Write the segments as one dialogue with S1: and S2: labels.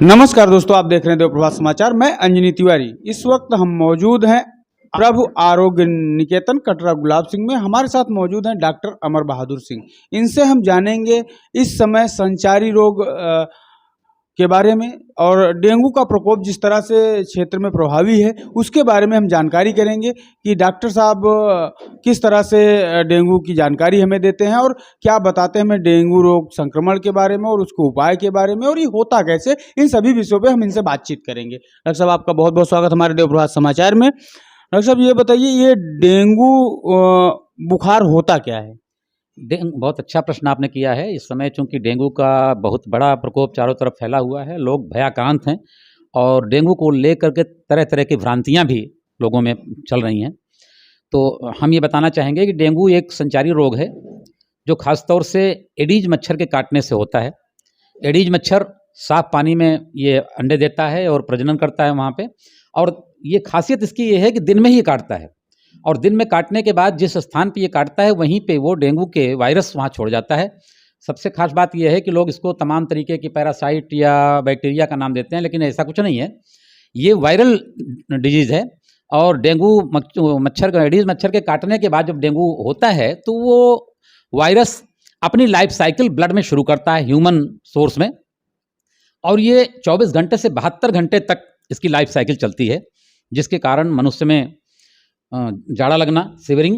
S1: नमस्कार दोस्तों, आप देख रहे हैं देवप्रभात समाचार। मैं अंजनी तिवारी। इस वक्त हम मौजूद हैं प्रभु आरोग्य निकेतन कटरा गुलाब सिंह में। हमारे साथ मौजूद हैं डॉक्टर अमर बहादुर सिंह। इनसे हम जानेंगे इस समय संचारी रोग के बारे में और डेंगू का प्रकोप जिस तरह से क्षेत्र में प्रभावी है उसके बारे में हम जानकारी करेंगे कि डॉक्टर साहब किस तरह से डेंगू की जानकारी हमें देते हैं और क्या बताते हैं हमें डेंगू रोग संक्रमण के बारे में और उसके उपाय के बारे में और ये होता कैसे। इन सभी विषयों पे हम इनसे बातचीत करेंगे। डॉक्टर साहब, आपका बहुत बहुत स्वागत हमारे देवप्रभात समाचार में। डॉक्टर साहब, ये बताइए, ये डेंगू बुखार होता क्या है?
S2: बहुत अच्छा प्रश्न आपने किया है। इस समय चूंकि डेंगू का बहुत बड़ा प्रकोप चारों तरफ फैला हुआ है, लोग भयाक्रांत हैं और डेंगू को लेकर के तरह तरह की भ्रांतियां भी लोगों में चल रही हैं। तो हम ये बताना चाहेंगे कि डेंगू एक संचारी रोग है जो खासतौर से एडीज मच्छर के काटने से होता है। एडीज मच्छर साफ पानी में ये अंडे देता है और प्रजनन करता है वहाँ पे, और ये खासियत इसकी ये है कि दिन में ही काटता है और दिन में काटने के बाद जिस स्थान पे ये काटता है वहीं पे वो डेंगू के वायरस वहाँ छोड़ जाता है। सबसे खास बात यह है कि लोग इसको तमाम तरीके की पैरासाइट या बैक्टीरिया का नाम देते हैं, लेकिन ऐसा कुछ नहीं है। ये वायरल डिजीज़ है और डेंगू मच्छर एडीज मच्छर के काटने के बाद जब डेंगू होता है तो वो वायरस अपनी लाइफ साइकिल ब्लड में शुरू करता है, ह्यूमन सोर्स में, और ये 24 घंटे से 72 घंटे तक इसकी लाइफ साइकिल चलती है, जिसके कारण मनुष्य में जाड़ा लगना, शिवरिंग,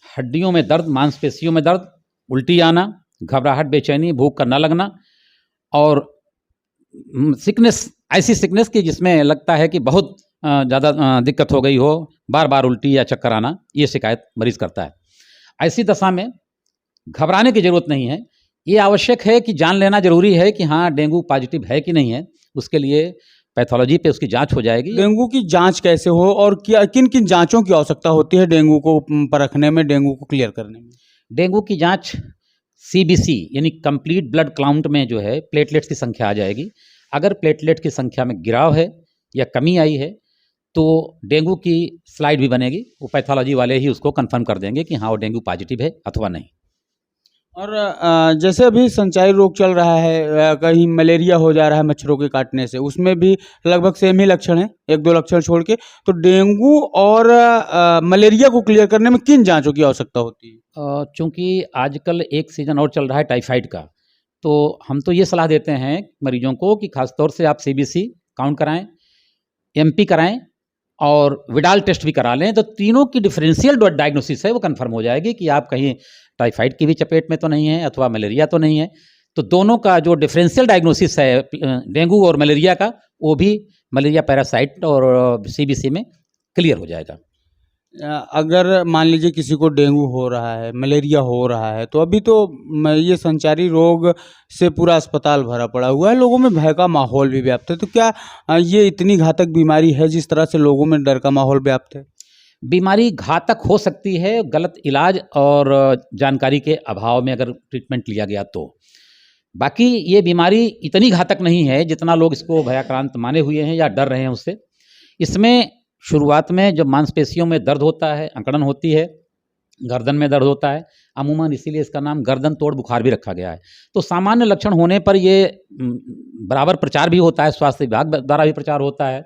S2: हड्डियों में दर्द, मांसपेशियों में दर्द, उल्टी आना, घबराहट, बेचैनी, भूख का न लगना और सिकनेस, ऐसी सिकनेस की जिसमें लगता है कि बहुत ज़्यादा दिक्कत हो गई हो, बार बार उल्टी या चक्कर आना, ये शिकायत मरीज़ करता है। ऐसी दशा में घबराने की ज़रूरत नहीं है। ये आवश्यक है कि जान लेना ज़रूरी है कि हाँ डेंगू पॉजिटिव है कि नहीं है। उसके लिए पैथोलॉजी पे उसकी जांच हो जाएगी।
S1: डेंगू की जांच कैसे हो और क्या किन किन जांचों की आवश्यकता होती है डेंगू को परखने में, डेंगू को क्लियर करने में?
S2: डेंगू की जांच CBC यानी कंप्लीट ब्लड काउंट में जो है प्लेटलेट्स की संख्या आ जाएगी। अगर प्लेटलेट की संख्या में गिराव है या कमी आई है तो डेंगू की स्लाइड भी बनेगी। वो पैथोलॉजी वाले ही उसको कंफर्म कर देंगे कि हाँ वो डेंगू पॉजिटिव है अथवा नहीं।
S1: और जैसे अभी संचारी रोग चल रहा है, कहीं मलेरिया हो जा रहा है मच्छरों के काटने से, उसमें भी लगभग सेम ही लक्षण हैं, एक दो लक्षण छोड़ के। तो डेंगू और मलेरिया को क्लियर करने में किन जांचों की आवश्यकता होती है?
S2: चूँकि आजकल एक सीज़न और चल रहा है टाइफाइड का, तो हम तो ये सलाह देते हैं मरीजों को कि खासतौर से आप CBC काउंट कराएं, MP कराएं और विडाल टेस्ट भी करा लें। तो तीनों की डिफरेंशियल डायग्नोसिस है वो कंफर्म हो जाएगी कि आप कहीं टाइफाइड की भी चपेट में तो नहीं है अथवा मलेरिया तो नहीं है। तो दोनों का जो डिफरेंशियल डायग्नोसिस है डेंगू और मलेरिया का, वो भी मलेरिया पैरासाइट और CBC में क्लियर हो जाएगा।
S1: अगर मान लीजिए किसी को डेंगू हो रहा है, मलेरिया हो रहा है, तो अभी तो ये संचारी रोग से पूरा अस्पताल भरा पड़ा हुआ है, लोगों में भय का माहौल भी व्याप्त है। तो क्या ये इतनी घातक बीमारी है जिस तरह से लोगों में डर का माहौल व्याप्त है?
S2: बीमारी घातक हो सकती है गलत इलाज और जानकारी के अभाव में अगर ट्रीटमेंट लिया गया तो। बाकी ये बीमारी इतनी घातक नहीं है जितना लोग इसको भयाक्रांत माने हुए हैं या डर रहे हैं उससे। इसमें शुरुआत में जब मांसपेशियों में दर्द होता है, अकड़न होती है, गर्दन में दर्द होता है, अमूमन इसीलिए इसका नाम गर्दन तोड़ बुखार भी रखा गया है। तो सामान्य लक्षण होने पर ये बराबर प्रचार भी होता है, स्वास्थ्य विभाग द्वारा भी प्रचार होता है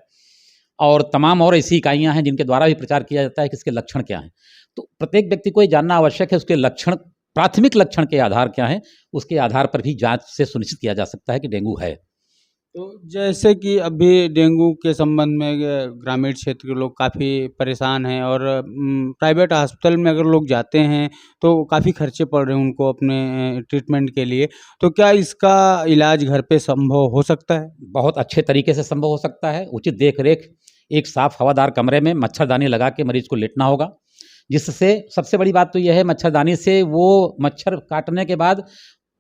S2: और तमाम और ऐसी इकाइयां हैं जिनके द्वारा भी प्रचार किया जाता है कि इसके लक्षण क्या हैं। तो प्रत्येक व्यक्ति को ये जानना आवश्यक है उसके लक्षण, प्राथमिक लक्षण के आधार क्या हैं, उसके आधार पर भी जांच से सुनिश्चित किया जा सकता है कि डेंगू है।
S1: तो जैसे कि अभी डेंगू के संबंध में ग्रामीण क्षेत्र के लोग काफ़ी परेशान हैं और प्राइवेट हॉस्पिटल में अगर लोग जाते हैं तो काफ़ी खर्चे पड़ रहे हैं उनको अपने ट्रीटमेंट के लिए। तो क्या इसका इलाज घर पे संभव हो सकता है?
S2: बहुत अच्छे तरीके से संभव हो सकता है। उचित देख रेख, एक साफ हवादार कमरे में मच्छरदानी लगा के मरीज को लेटना होगा, जिससे सबसे बड़ी बात तो यह है मच्छरदानी से वो मच्छर काटने के बाद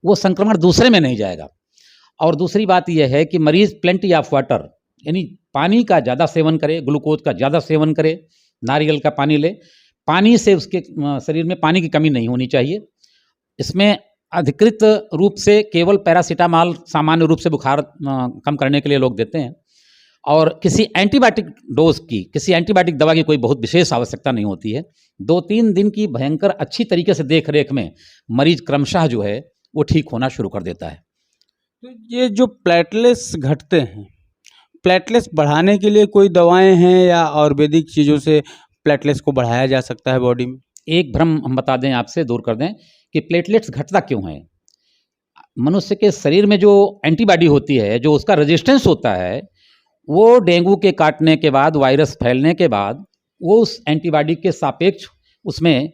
S2: वो संक्रमण दूसरे में नहीं जाएगा। और दूसरी बात यह है कि मरीज़ प्लेंटी ऑफ वाटर यानी पानी का ज़्यादा सेवन करे, ग्लूकोज का ज़्यादा सेवन करे, नारियल का पानी ले। पानी से उसके शरीर में पानी की कमी नहीं होनी चाहिए। इसमें अधिकृत रूप से केवल पैरासीटामॉल सामान्य रूप से बुखार कम करने के लिए लोग देते हैं और किसी एंटीबायोटिक डोज की, किसी एंटीबायोटिक दवा की कोई बहुत विशेष आवश्यकता नहीं होती है। 2-3 दिन की भयंकर अच्छी तरीके से देख रेख में मरीज क्रमशः जो है वो ठीक होना शुरू कर देता है।
S1: तो ये जो प्लेटलेट्स घटते हैं, प्लेटलेट्स बढ़ाने के लिए कोई दवाएं हैं या आयुर्वेदिक चीज़ों से प्लेटलेट्स को बढ़ाया जा सकता है बॉडी में?
S2: एक भ्रम हम बता दें आपसे, दूर कर दें कि प्लेटलेट्स घटता क्यों है। मनुष्य के शरीर में जो एंटीबॉडी होती है, जो उसका रेजिस्टेंस होता है, वो डेंगू के काटने के बाद, वायरस फैलने के बाद, वो उस एंटीबॉडी के सापेक्ष उसमें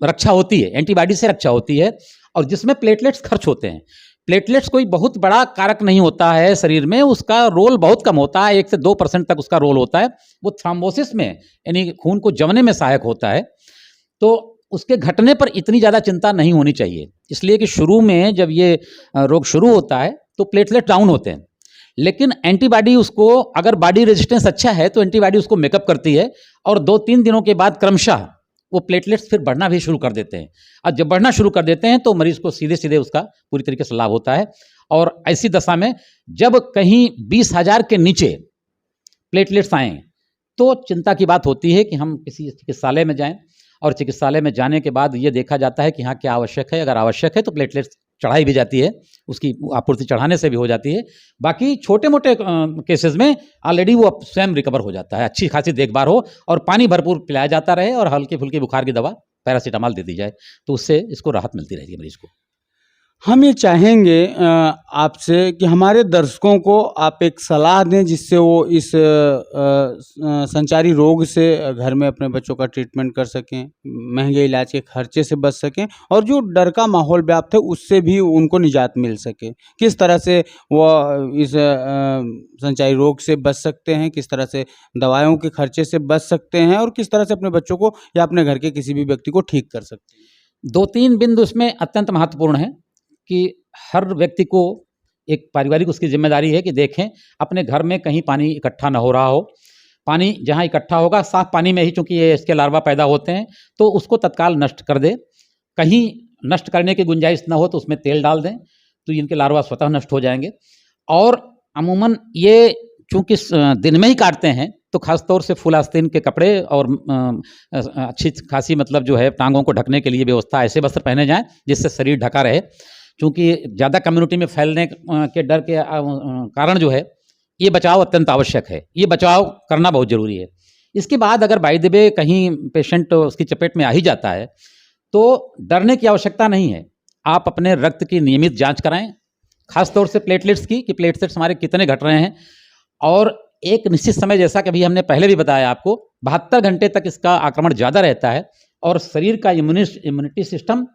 S2: रक्षा होती है, एंटीबॉडी से रक्षा होती है, और जिसमें प्लेटलेट्स खर्च होते हैं। प्लेटलेट्स कोई बहुत बड़ा कारक नहीं होता है शरीर में, उसका रोल बहुत कम होता है, 1 से 2% तक उसका रोल होता है। वो थ्रोम्बोसिस में, यानी खून को जमने में सहायक होता है। तो उसके घटने पर इतनी ज़्यादा चिंता नहीं होनी चाहिए, इसलिए कि शुरू में जब ये रोग शुरू होता है तो प्लेटलेट डाउन होते हैं, लेकिन एंटीबॉडी उसको, अगर बॉडी रेजिस्टेंस अच्छा है तो एंटीबॉडी उसको मेकअप करती है, और 2-3 दिनों के बाद क्रमशः वो प्लेटलेट्स फिर बढ़ना भी शुरू कर देते हैं। और जब बढ़ना शुरू कर देते हैं तो मरीज को सीधे सीधे उसका पूरी तरीके से लाभ होता है। और ऐसी दशा में जब कहीं 20,000 के नीचे प्लेटलेट्स आएँ तो चिंता की बात होती है कि हम किसी चिकित्सालय में जाएं, और चिकित्सालय में जाने के बाद ये देखा जाता है कि हाँ क्या आवश्यक है। अगर आवश्यक है तो प्लेटलेट्स चढ़ाई भी जाती है, उसकी आपूर्ति चढ़ाने से भी हो जाती है। बाकी छोटे मोटे केसेस में ऑलरेडी वो स्वयं रिकवर हो जाता है, अच्छी खासी देखभाल हो और पानी भरपूर पिलाया जाता रहे, और हल्की फुल्की बुखार की दवा पैरासीटामॉल दे दी जाए, तो उससे इसको राहत मिलती रहेगी मरीज को।
S1: हम ये चाहेंगे आपसे कि हमारे दर्शकों को आप एक सलाह दें जिससे वो इस संचारी रोग से घर में अपने बच्चों का ट्रीटमेंट कर सकें, महंगे इलाज के खर्चे से बच सकें, और जो डर का माहौल व्याप्त है उससे भी उनको निजात मिल सके। किस तरह से वो इस संचारी रोग से बच सकते हैं, किस तरह से दवाओं के खर्चे से बच सकते हैं, और किस तरह से अपने बच्चों को या अपने घर के किसी भी व्यक्ति को ठीक कर सकते हैं।
S2: 2-3 बिंदु इसमें अत्यंत महत्वपूर्ण है कि हर व्यक्ति को एक पारिवारिक उसकी जिम्मेदारी है कि देखें अपने घर में कहीं पानी इकट्ठा ना हो रहा हो। पानी जहाँ इकट्ठा होगा, साफ पानी में ही, चूंकि ये इसके लार्वा पैदा होते हैं, तो उसको तत्काल नष्ट कर दे। कहीं नष्ट करने की गुंजाइश ना हो तो उसमें तेल डाल दें, तो इनके लार्वा स्वतः नष्ट हो जाएंगे। और अमूमन ये चूंकि दिन में ही काटते हैं, तो खासतौर से फुल आस्तीन के कपड़े और अच्छी खासी मतलब जो है टांगों को ढकने के लिए व्यवस्था, ऐसे वस्त्र पहने जाएं जिससे शरीर ढका रहे, क्योंकि ज़्यादा कम्युनिटी में फैलने के डर के कारण जो है ये बचाव अत्यंत आवश्यक है, ये बचाव करना बहुत ज़रूरी है। इसके बाद अगर बाय द वे कहीं पेशेंट उसकी चपेट में आ ही जाता है तो डरने की आवश्यकता नहीं है। आप अपने रक्त की नियमित जांच कराएं, खासतौर से प्लेटलेट्स की, कि प्लेटलेट्स हमारे कितने घट रहे हैं, और एक निश्चित समय, जैसा कि अभी हमने पहले भी बताया आपको, 72 घंटे तक इसका आक्रमण ज़्यादा रहता है, और शरीर का इम्यूनिटी सिस्टम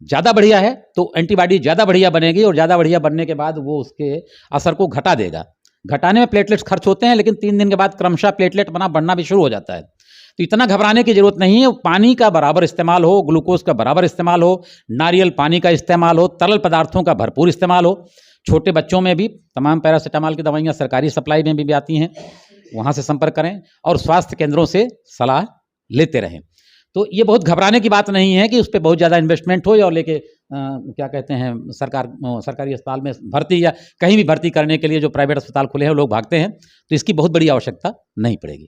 S2: ज़्यादा बढ़िया है तो एंटीबॉडी ज़्यादा बढ़िया बनेगी, और ज़्यादा बढ़िया बनने के बाद वो उसके असर को घटा देगा। घटाने में प्लेटलेट्स खर्च होते हैं, लेकिन 3 दिन के बाद क्रमशः प्लेटलेट बढ़ना भी शुरू हो जाता है। तो इतना घबराने की जरूरत नहीं है। पानी का बराबर इस्तेमाल हो, ग्लूकोज का बराबर इस्तेमाल हो, नारियल पानी का इस्तेमाल हो, तरल पदार्थों का भरपूर इस्तेमाल हो। छोटे बच्चों में भी तमाम पैरासीटामॉल की दवाइयाँ सरकारी सप्लाई में भी आती हैं, वहाँ से संपर्क करें, और स्वास्थ्य केंद्रों से सलाह लेते रहें। तो ये बहुत घबराने की बात नहीं है कि उस पर बहुत ज़्यादा इन्वेस्टमेंट हो, और लेके क्या कहते हैं सरकारी अस्पताल में भर्ती या कहीं भी भर्ती करने के लिए जो प्राइवेट अस्पताल खुले हैं लोग भागते हैं, तो इसकी बहुत बड़ी आवश्यकता नहीं पड़ेगी।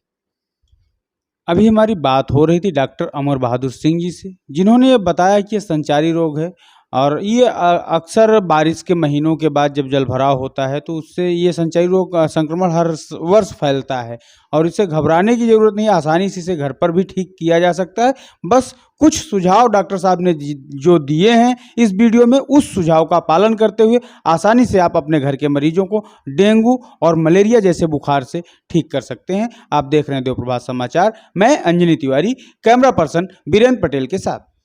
S1: अभी हमारी बात हो रही थी डॉक्टर अमर बहादुर सिंह जी से, जिन्होंने ये बताया कि ये संचारी रोग है, और ये अक्सर बारिश के महीनों के बाद जब जलभराव होता है तो उससे ये संचारी रोग संक्रमण हर वर्ष फैलता है, और इससे घबराने की ज़रूरत नहीं है, आसानी से इसे घर पर भी ठीक किया जा सकता है। बस कुछ सुझाव डॉक्टर साहब ने जो दिए हैं इस वीडियो में, उस सुझाव का पालन करते हुए आसानी से आप अपने घर के मरीजों को डेंगू और मलेरिया जैसे बुखार से ठीक कर सकते हैं। आप देख रहे हैं देव प्रभात समाचार, मैं अंजनी तिवारी, कैमरा पर्सन बीरेंद्र पटेल के साथ।